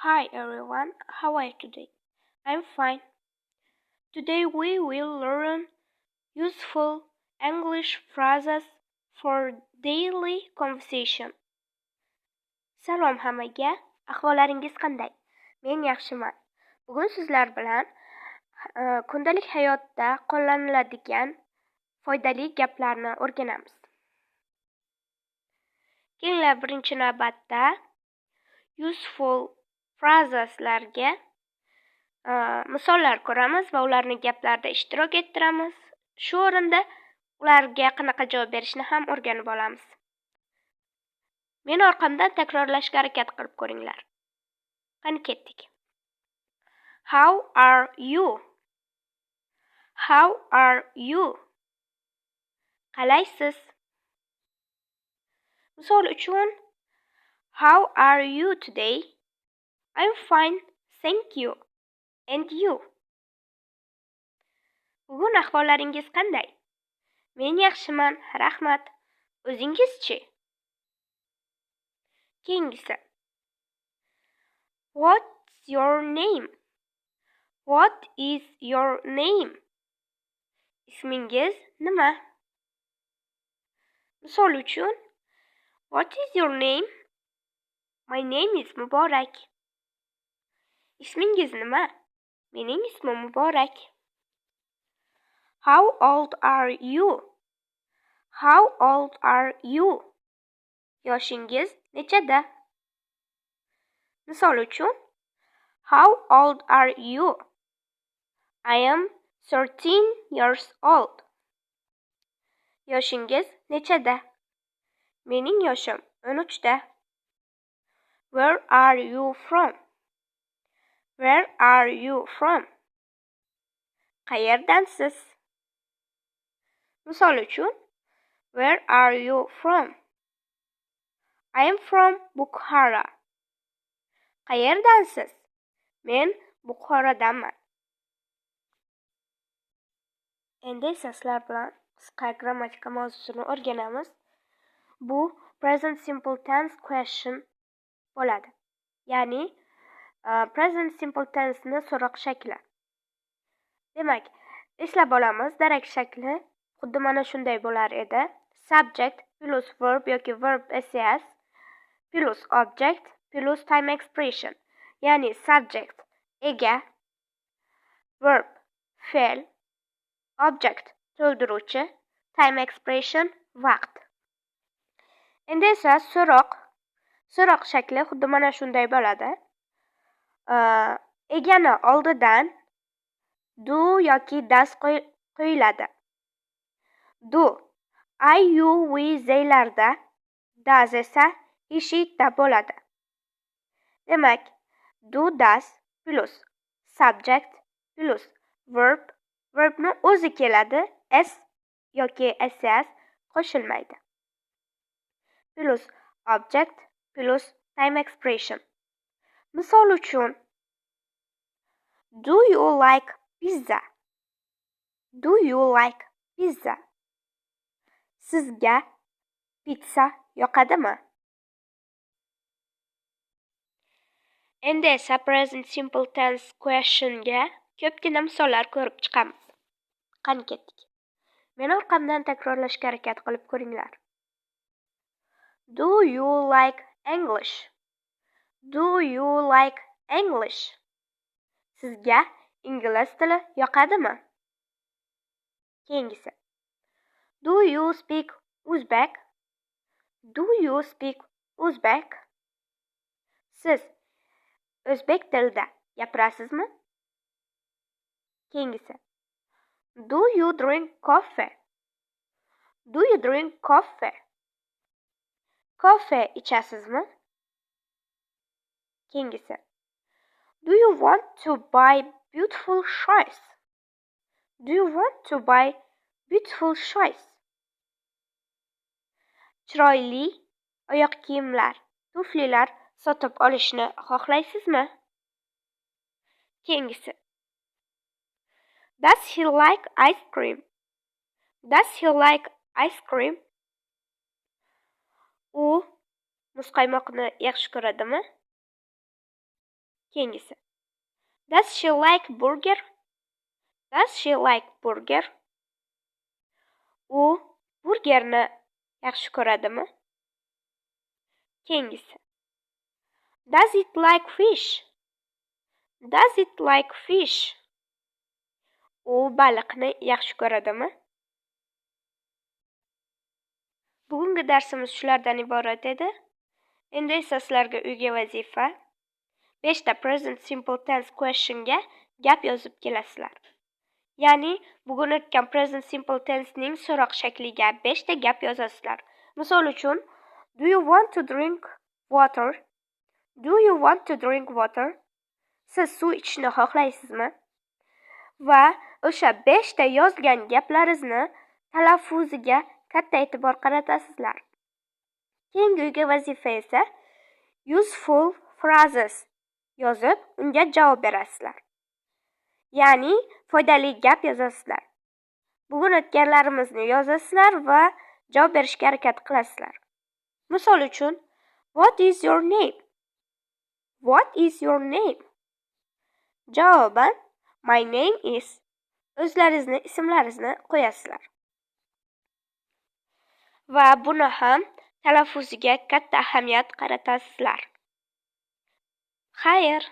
Hi everyone, how are you today? I'm fine. Today we will learn useful English phrases for daily conversation. Salom hammaga, ahvollaringiz qanday? Men yaxshiman. Bugun sizlar bilan kundalik hayotda qo'llaniladigan foydali gaplarni o'rganamiz. Kelinglar birinchi navbatda useful phrazeslarga misollar ko'ramiz va ularni gaplarda ishtirok ettiramiz. Shu o'rinda ularga qanaqa javob berishni ham o'rganib olamiz. Meni orqamdan takrorlashga harakat qilib ko'ringlar. Qani ketdik. How are you? How are you? Qalaysiz? Misol uchun, how are you today? I'm fine, thank you. And you? Bugun ahvollaringiz qanday? Men yaxshiman, rahmat. O'zingizchi? Keyingisi. What's your name? What is your name? Ismingiz nima? Misol uchun, what is your name? My name is Muborak. Ismingiz nima? Mening ismim Muborak. How old are you? How old are you? Yoshingiz nechada? Misol uchun, how old are you? I am 13 years old. Yoshingiz nechada? Mening yoshim 13 da. Where are you from? Where are you from? Qayerdansiz? Misol uchun, where are you from? I am from Bukhara. Qayerdansiz? Men Buxorodanman. Endi esa sizlar bilan qisqa grammatika mavzusini o'rganamiz. Bu present simple tense question bo'ladi. Ya'ni present simple tense ni so'roq shakli. Demak, eslab olamiz, darak shakli xuddi mana shunday bo'lar edi. Subject plus verb yoki verb ess plus object plus time expression. Ya'ni subject ega, verb fe'l, object to'ldiruvchi, time expression vaqt. Endi esa so'roq shakli xuddi mana shunday bo'ladi. Egani oldidan do yoki das qo'yiladi. Do I, you, we, theylarda, does esa he, she'da bo'ladi. Demak, do, does plus subject plus verbni o'zi keladi, s yoki ss qo'shilmaydi. Plus object plus time expression. Misol uchun, do you like pizza? Do you like pizza? Sizga pizza yoqadimi? Endi esa present simple tense questionga ko'pgina misollar ko'rib chiqamiz. Qani ketdik. Meni orqamdan takrorlashga harakat qilib ko'ringlar. Do you like English? Do you like English? Sizga ingliz tili yoqadimi? Keyingisi. Do you speak Uzbek? Do you speak Uzbek? Siz o'zbek tilida gapirasizmi? Keyingisi. Do you drink coffee? Do you drink coffee? Kofe ichasizmi? Keyingisi. Do you want to buy beautiful shoes? Do you want to buy beautiful shoes? Chiroyli oyoq kiyimlar, tuflilar sotib olishni xohlaysizmi? Keyingisi. Does he like ice cream? Does he like ice cream? U muzqaymoqni yaxshi ko'radimi? Keyingisi. Does she like burger? Does she like burger? U burgerni yaxshi ko'radimi? Keyingisi. Does it like fish? Does it like fish? U baliqni yaxshi ko'radimi? Bugungi darsimiz shulardan iborat edi. Endi esa sizlarga uyga vazifa. 5 ta present simple tense questionga gap yozib kelasizlar. Ya'ni bugun o'tgan present simple tensening so'roq shakliga 5 ta gap yozasizlar. Misol uchun, do you want to drink water? Do you want to drink water? Siz suv ichishni xohlaysizmi? Va o'sha 5 ta yozgan gaplaringizni talaffuziga katta e'tibor qaratasizlar. Keyingi uyga vazifa esa useful phrases yozib, unga javob berasizlar. Ya'ni foydali gap yozasizlar. Bugun o'tganlarimizni yozasizlar va javob berishga harakat qilasizlar. Misol uchun, what is your name? What is your name? Javoban my name is. O'zlaringizni ismlaringizni qo'yasizlar. Va buni ham talaffuziga katta ahamiyat qaratasizlar. Xayr.